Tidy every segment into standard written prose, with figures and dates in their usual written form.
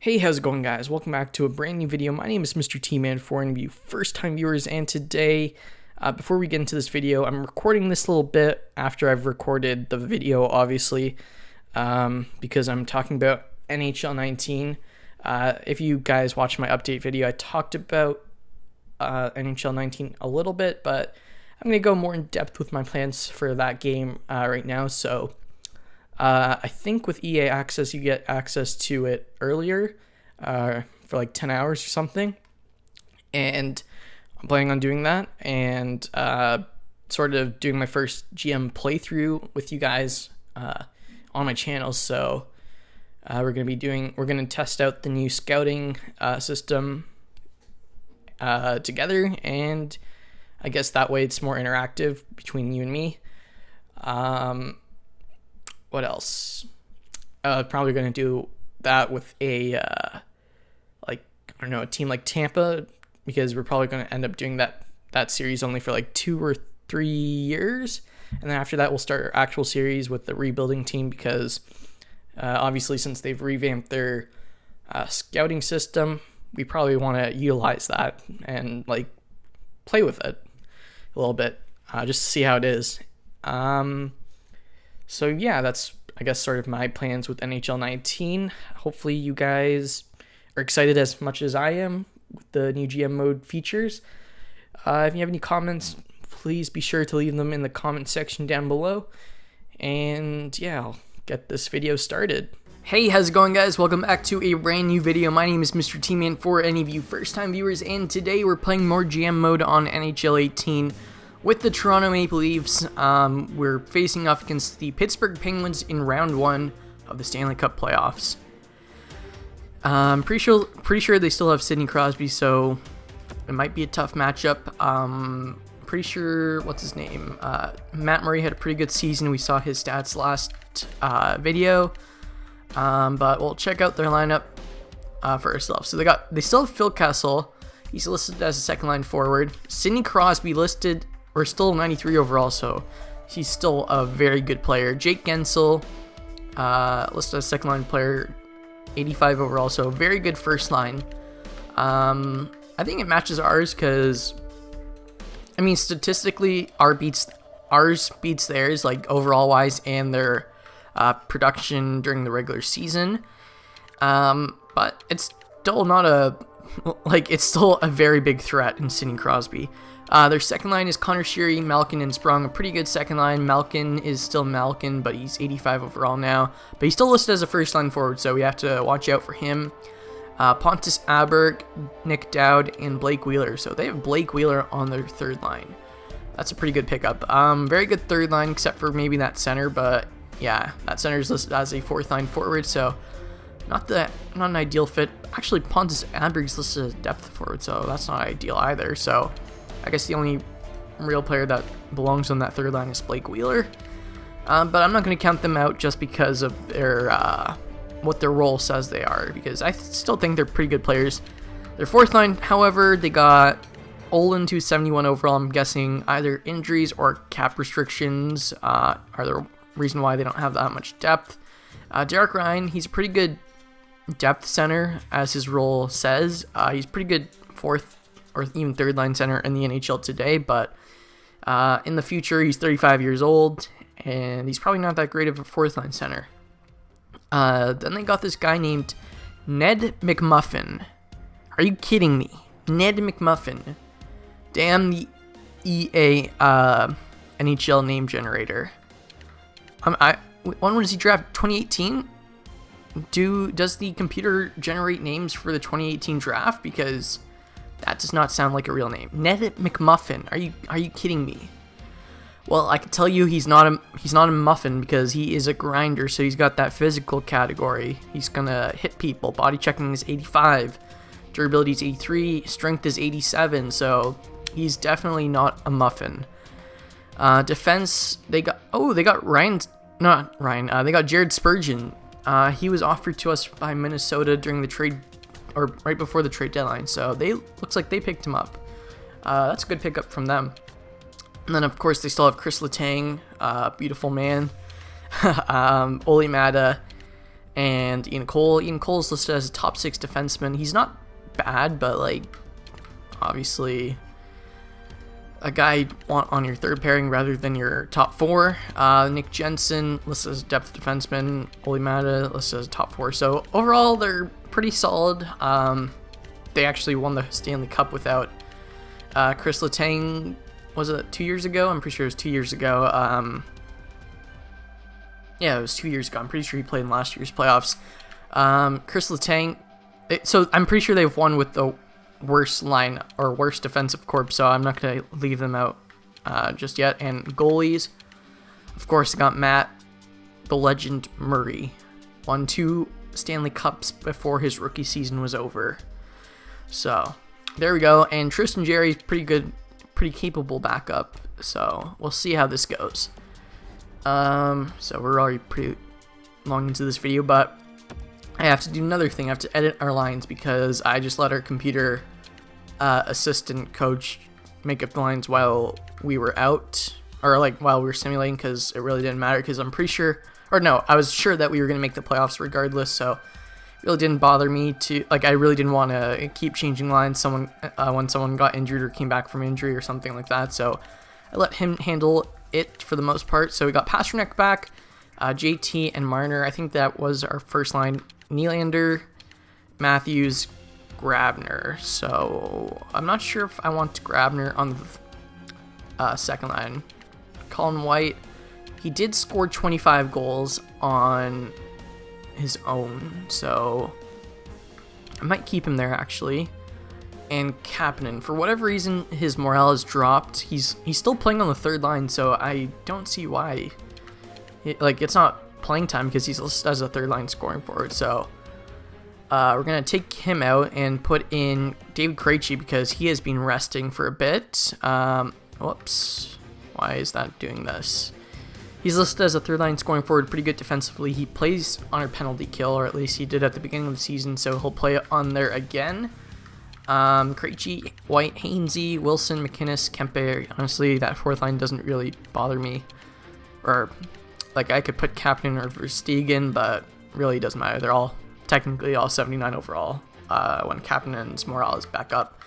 Hey, how's it going, guys? Welcome back to a brand new video. My name is Mr. T-Man for any of you first-time viewers, and today, before we get into this video, I'm recording this a little bit after I've recorded the video, obviously, because I'm talking about NHL 19. If you guys watched my update video, I talked about NHL 19 a little bit, but I'm going to go more in depth with my plans for that game right now, so I think with EA Access, you get access to it earlier for like 10 hours or something. And I'm planning on doing that and sort of doing my first GM playthrough with you guys on my channel. So we're going to test out the new scouting system together. And I guess that way it's more interactive between you and me. What else? Probably going to do that with a a team like Tampa, because we're probably going to end up doing that series only for like 2 or 3 years, and then after that we'll start our actual series with the rebuilding team, because obviously since they've revamped their scouting system, we probably want to utilize that and like play with it a little bit, just to see how it is. So yeah, that's, I guess, sort of my plans with NHL 19. Hopefully you guys are excited as much as I am with the new GM mode features. If you have any comments, please be sure to leave them in the comment section down below. And yeah, I'll get this video started. Hey, how's it going, guys? Welcome back to a brand new video. My name is Mr. T-Man for any of you first-time viewers, and today we're playing more GM mode on NHL 18. With the Toronto Maple Leafs. We're facing off against the Pittsburgh Penguins in round 1 of the Stanley Cup playoffs. I'm pretty sure they still have Sidney Crosby, so it might be a tough matchup. Pretty sure, what's his name? Matt Murray had a pretty good season. We saw his stats last video, but we'll check out their lineup for ourselves. So they still have Phil Kessel. He's listed as a second-line forward. Sidney Crosby listed. We're still 93 overall, so he's still a very good player. Jake Gensel, listed as second line player, 85 overall, so very good first line. I think it matches ours because, I mean, statistically, ours beats theirs, like overall wise, and their production during the regular season. But it's still not it's still a very big threat in Sidney Crosby. Their second line is Connor Sheary, Malkin, and Sprong. A pretty good second line. Malkin is still Malkin, but he's 85 overall now. But he's still listed as a first line forward, so we have to watch out for him. Pontus Aberg, Nick Dowd, and Blake Wheeler. So they have Blake Wheeler on their third line. That's a pretty good pickup. Very good third line, except for maybe that center. But yeah, that center is listed as a fourth line forward, so not an ideal fit. Actually, Pontus Aberg is listed as depth forward, so that's not ideal either. So I guess the only real player that belongs on that third line is Blake Wheeler. But I'm not going to count them out just because of their what their role says they are, because I still think they're pretty good players. Their fourth line, however, they got Olin to 71 overall. I'm guessing either injuries or cap restrictions are the reason why they don't have that much depth. Derek Ryan, he's a pretty good depth center, as his role says. He's pretty good fourth or even third line center in the NHL today, but in the future he's 35 years old and he's probably not that great of a fourth line center. Then they got this guy named Ned McMuffin. Are you kidding me? Ned McMuffin. Damn the EA NHL name generator. When was he drafted? 2018? Does the computer generate names for the 2018 draft? Because that does not sound like a real name. Ned McMuffin. Are you kidding me? Well, I can tell you he's not a muffin, because he is a grinder, so he's got that physical category. He's gonna hit people. Body checking is 85. Durability is 83. Strength is 87, so he's definitely not a muffin. Defense, they got Jared Spurgeon. He was offered to us by Minnesota during the trade, or right before the trade deadline, so looks like they picked him up. That's a good pickup from them. And then, of course, they still have Chris Letang, beautiful man, Oli Mata, and Ian Cole. Ian Cole is listed as a top 6 defenseman. He's not bad, but like obviously a guy you'd want on your third pairing rather than your top 4. Nick Jensen listed as a depth defenseman. Oli Mata listed as a top 4. So overall, they're pretty solid. They actually won the Stanley Cup without Chris Letang. Was it 2 years ago? I'm pretty sure it was 2 years ago. Yeah, it was 2 years ago. I'm pretty sure he played in last year's playoffs. Chris Letang. So I'm pretty sure they've won with the worst line or worst defensive corps, so I'm not going to leave them out just yet. And goalies, of course, I got Matt, the legend Murray. Won 2 Stanley Cups before his rookie season was over. So there we go. And Tristan Jarry's pretty good, pretty capable backup. So we'll see how this goes. So we're already pretty long into this video, but I have to do another thing. I have to edit our lines because I just let our computer assistant coach make up the lines while we were out, or like while we were simulating, because it really didn't matter, because I'm pretty sure, or no, I was sure that we were going to make the playoffs regardless, so it really didn't bother me to, like, I really didn't want to keep changing lines when someone got injured or came back from injury or something like that, so I let him handle it for the most part. So we got Pasternak back, JT and Marner. I think that was our first line. Nylander, Matthews, Grabner. So I'm not sure if I want Grabner on the second line. Colin White, he did score 25 goals on his own, so I might keep him there actually. And Kapanen, for whatever reason, his morale has dropped. He's still playing on the third line, so I don't see why. It's not playing time because he's listed as a third line scoring forward. So we're gonna take him out and put in David Krejci because he has been resting for a bit. Whoops, why is that doing this? He's listed as a third line scoring forward, pretty good defensively. He plays on a penalty kill, or at least he did at the beginning of the season, so he'll play on there again. Krejci, White, Hainsey, Wilson, McInnes, Kempe. Honestly, that fourth line doesn't really bother me. Or, like, I could put Kapanen or Verstegen, but really doesn't matter. They're all technically all 79 overall when Kapanen's morale is back up.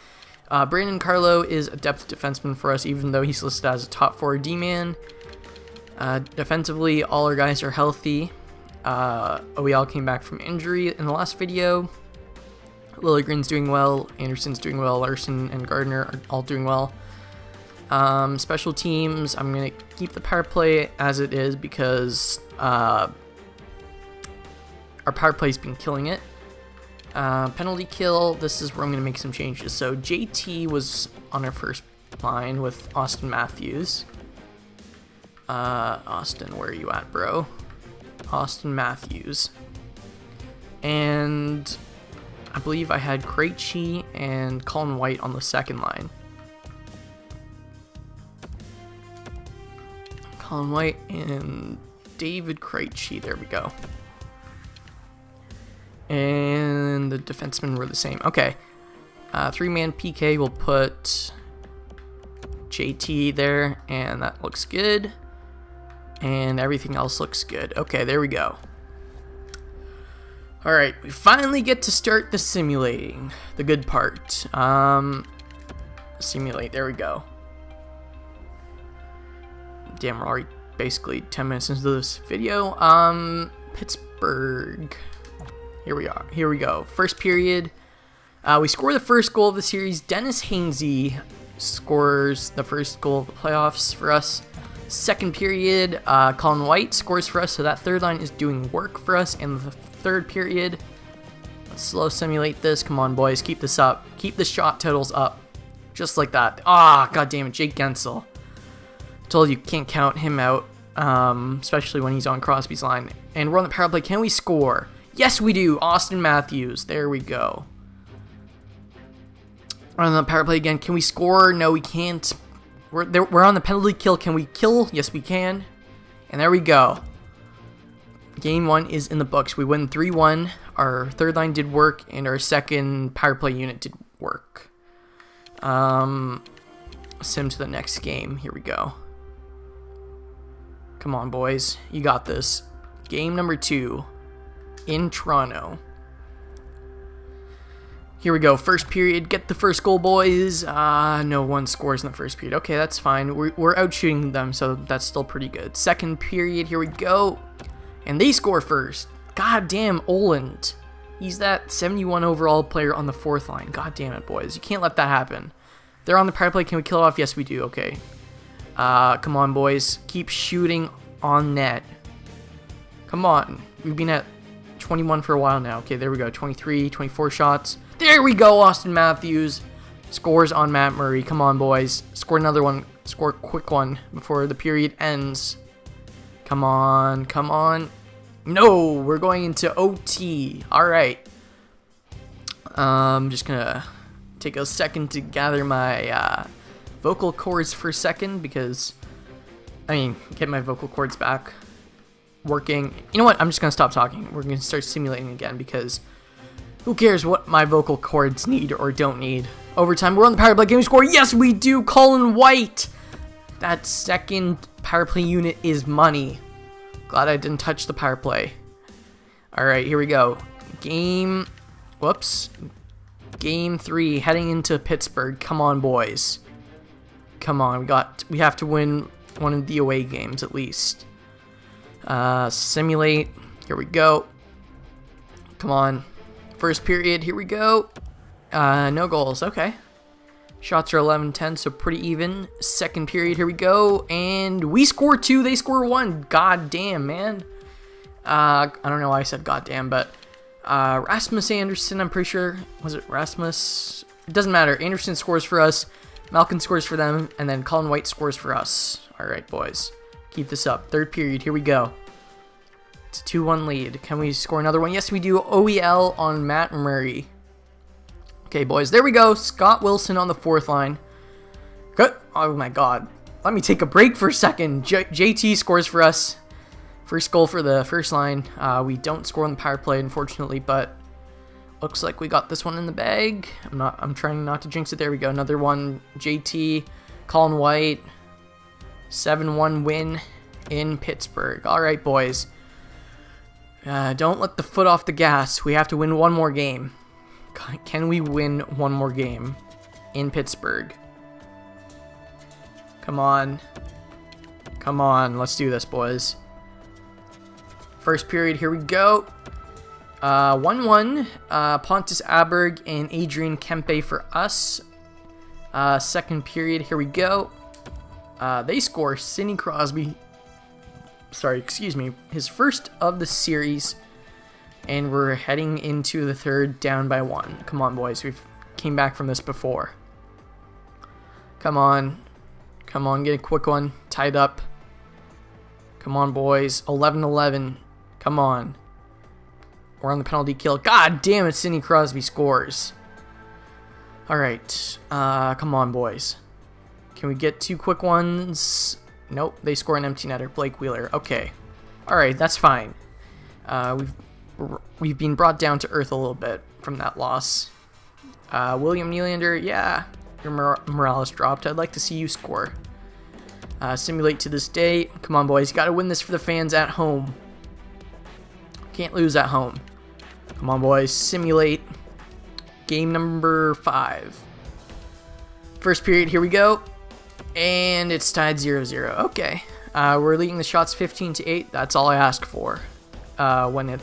Brandon Carlo is a depth defenseman for us, even though he's listed as a top 4 D-man. Defensively, all our guys are healthy. OEL came back from injury in the last video. Liljegren's doing well, Anderson's doing well, Larson and Gardner are all doing well. Special teams, I'm going to keep the power play as it is because our power play's been killing it. Penalty kill, this is where I'm going to make some changes. So JT was on our first line with Austin Matthews. Austin, where are you at, bro? Austin Matthews. And I believe I had Krejci and Colin White on the second line. Colin White and David Krejci, there we go. And the defensemen were the same. Okay. 3-man PK, we'll put JT there, and that looks good. And everything else looks good. Okay, there we go. Alright, we finally get to start the simulating. The good part. Simulate, there we go. Damn, we're already basically 10 minutes into this video. Pittsburgh. Here we are. Here we go. First period. We score the first goal of the series. Dennis Hainsey scores the first goal of the playoffs for us. Second period, Colin White scores for us, so that third line is doing work for us in the third period. Let's slow simulate this. Come on, boys. Keep this up. Keep the shot totals up. Just like that. Ah, god damn it, Jake Gensel. Told you can't count him out, especially when he's on Crosby's line. And we're on the power play. Can we score? Yes, we do. Austin Matthews. There we go. We're on the power play again. Can we score? No, we can't. We're on the penalty kill. Can we kill? Yes, we can. And there we go. Game 1 is in the books. We win 3-1. Our third line did work, and our second power play unit did work. Sim to the next game. Here we go. Come on, boys. You got this. Game number 2 in Toronto. Here we go. First period. Get the first goal, boys. No one scores in the first period. Okay, that's fine. We're out shooting them, so that's still pretty good. Second period. Here we go. And they score first. God damn, Oland. He's that 71 overall player on the fourth line. God damn it, boys. You can't let that happen. They're on the power play. Can we kill it off? Yes, we do. Okay. Come on, boys. Keep shooting on net. Come on. We've been at 21 for a while now. Okay, there we go. 23, 24 shots. There we go. Austin Matthews scores on Matt Murray. Come on, boys. Score another one. Score a quick one before the period ends. Come on. Come on. No, we're going into OT. All right. I'm just going to take a second to gather my vocal cords for a second because, get my vocal cords back working. You know what? I'm just going to stop talking. We're going to start simulating again because who cares what my vocal cords need or don't need. Overtime, we're on the power play. Can we score? Yes, we do. Colin White. That second power play unit is money. Glad I didn't touch the power play. All right, here we go. Game 3 heading into Pittsburgh. Come on, boys. Come on, we have to win one of the away games at least. Simulate. Here we go. Come on. First period. Here we go. No goals. Okay. Shots are 11-10, so pretty even. Second period, here we go. And we score 2, they score 1. God damn, man. I don't know why I said god damn, but Rasmus Anderson, I'm pretty sure. Was it Rasmus? It doesn't matter. Anderson scores for us. Malkin scores for them. And then Colin White scores for us. All right, boys. Keep this up. Third period, here we go. It's a 2-1 lead. Can we score another one? Yes, we do. OEL on Matt Murray. Okay, boys, there we go. Scott Wilson on the fourth line. Good. Oh, my God. Let me take a break for a second. JT scores for us. First goal for the first line. We don't score on the power play, unfortunately, but looks like we got this one in the bag. I'm trying not to jinx it. There we go. Another one. JT, Colin White. 7-1 win in Pittsburgh. All right, boys. Don't let the foot off the gas. We have to win one more game. Can we win one more game in Pittsburgh? Come on. Come on. Let's do this, boys. First period, here we go. 1-1. Pontus Aberg and Adrian Kempe for us. Second period, here we go. They score. Sidney Crosby. Sorry, excuse me. His first of the series. And we're heading into the third, down by 1. Come on, boys. We've came back from this before. Come on. Come on, get a quick one. Tied up. Come on, boys. 11-11. Come on. We're on the penalty kill. God damn it, Sidney Crosby scores. All right. Come on, boys. Can we get 2 quick ones? Nope, they score an empty netter. Blake Wheeler. Okay. All right, that's fine. We've been brought down to earth a little bit from that loss. William Nylander, yeah, your morale is dropped. I'd like to see you score. Simulate to this day. Come on, boys. You got to win this for the fans at home. Can't lose at home. Come on, boys. Simulate. Game number 5. First period, here we go. And it's tied 0-0. Okay. We're leading the shots 15-8. That's all I ask for when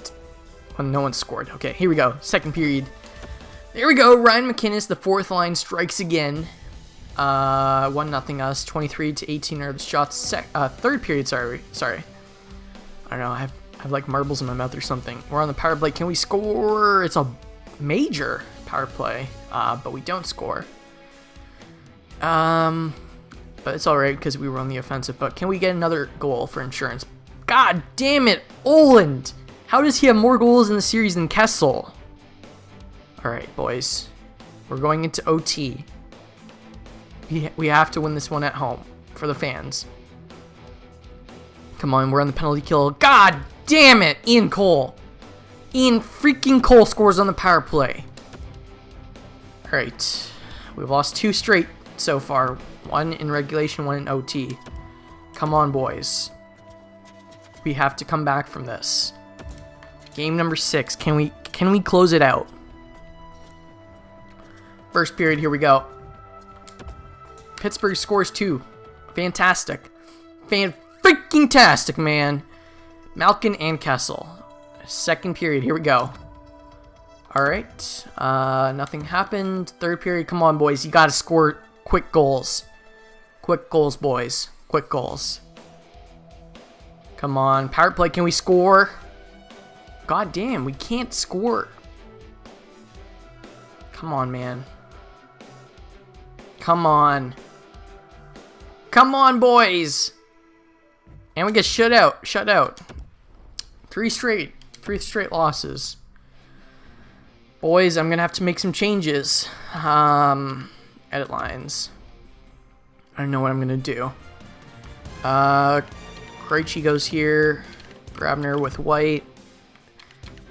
no one scored. Okay, here we go. Second period. There we go. Ryan McInnes, the fourth line, strikes again. 1-0 us. 23-18 are the shots. Third period, sorry. I don't know. I have like marbles in my mouth or something. We're on the power play. Can we score? It's a major power play, but we don't score. But it's alright because we were on the offensive. But can we get another goal for insurance? God damn it, Oland! How does he have more goals in the series than Kessel? Alright, boys. We're going into OT. We have to win this one at home for the fans. Come on, we're on the penalty kill. God damn it, Ian Cole. Ian freaking Cole scores on the power play. Alright. We've lost 2 straight so far. 1 in regulation, 1 in OT. Come on, boys. We have to come back from this. Game number 6. Can we close it out? First period, here we go. Pittsburgh scores 2. Fantastic. Fan-freaking-tastic, man. Malkin and Kessel. Second period, here we go. Alright. Nothing happened. Third period, come on, boys. You gotta score quick goals. Quick goals, boys. Quick goals. Come on. Power play, can we score? God damn, we can't score. Come on, man. Come on. Come on, boys. And we get shut out. Shut out. 3 straight losses. Boys, I'm going to have to make some changes. Edit lines. I don't know what I'm going to do. Krejci goes here. Grabner with White.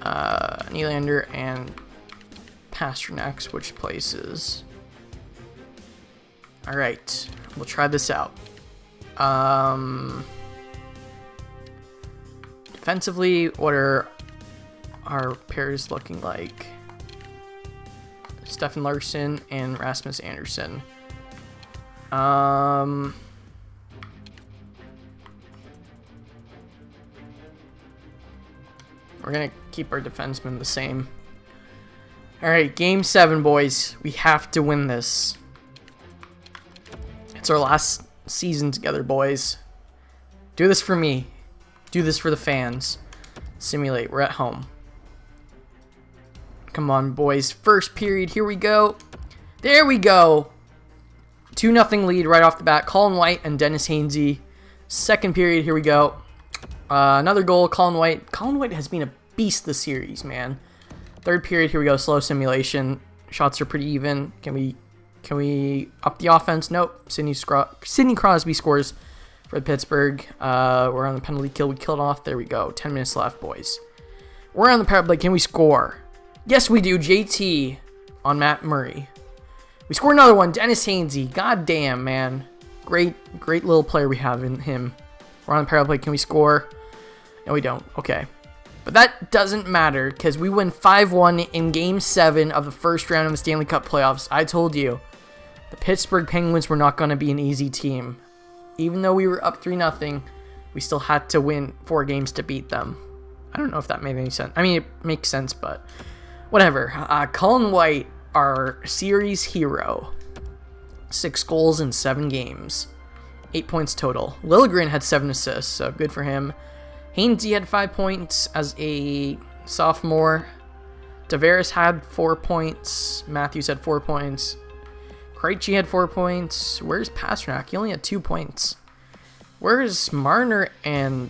Nylander and Pasternak switch places. Alright, we'll try this out. Defensively, what are our pairs looking like? Stefan Larsson and Rasmus Andersson. We're going to keep our defensemen the same. Alright, game 7, boys. We have to win this. It's our last season together, boys. Do this for me. Do this for the fans. Simulate. We're at home. Come on, boys. First period. Here we go. There we go. 2-0 lead right off the bat. Colin White and Dennis Hainsey. Second period. Here we go. Another goal. Colin White. Colin White has been a beast this series, man. Third period. Here we go. Slow simulation. Shots are pretty even. Can we up the offense? Nope. Sidney Crosby scores for Pittsburgh. We're on the penalty kill. We killed off. There we go. 10 minutes left, boys. We're on the power play. Can we score? Yes, we do. JT on Matt Murray. We score another one. Dennis Hainsey. God damn, man. Great little player we have in him. We're on the power play. Can we score? No, we don't. Okay. But that doesn't matter because we win 5-1 in Game 7 of the first round of the Stanley Cup playoffs. I told you. The Pittsburgh Penguins were not going to be an easy team. Even though we were up 3-0, we still had to win 4 games to beat them. I don't know if that made any sense. I mean, it makes sense, but whatever. Colin White, our series hero. 6 goals in 7 games. 8 points total. Liljegren had 7 assists, so good for him. Hainsey had 5 points as a sophomore. Tavares had 4 points. Matthews had 4 points. Krejci had 4 points. Where's Pasternak? He only had 2 points. Where's Marner and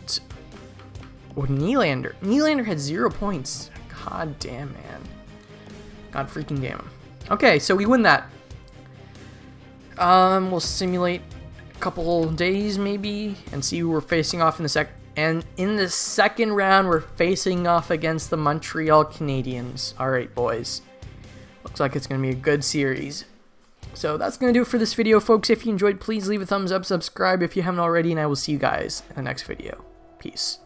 Nylander? Nylander had 0 points. God damn, man. God freaking damn him. Okay, so we win that. We'll simulate a couple days maybe and see who we're facing off in the in the second round, we're facing off against the Montreal Canadiens. All right, boys. Looks like it's going to be a good series. So that's going to do it for this video, folks. If you enjoyed, please leave a thumbs up, subscribe if you haven't already, and I will see you guys in the next video. Peace.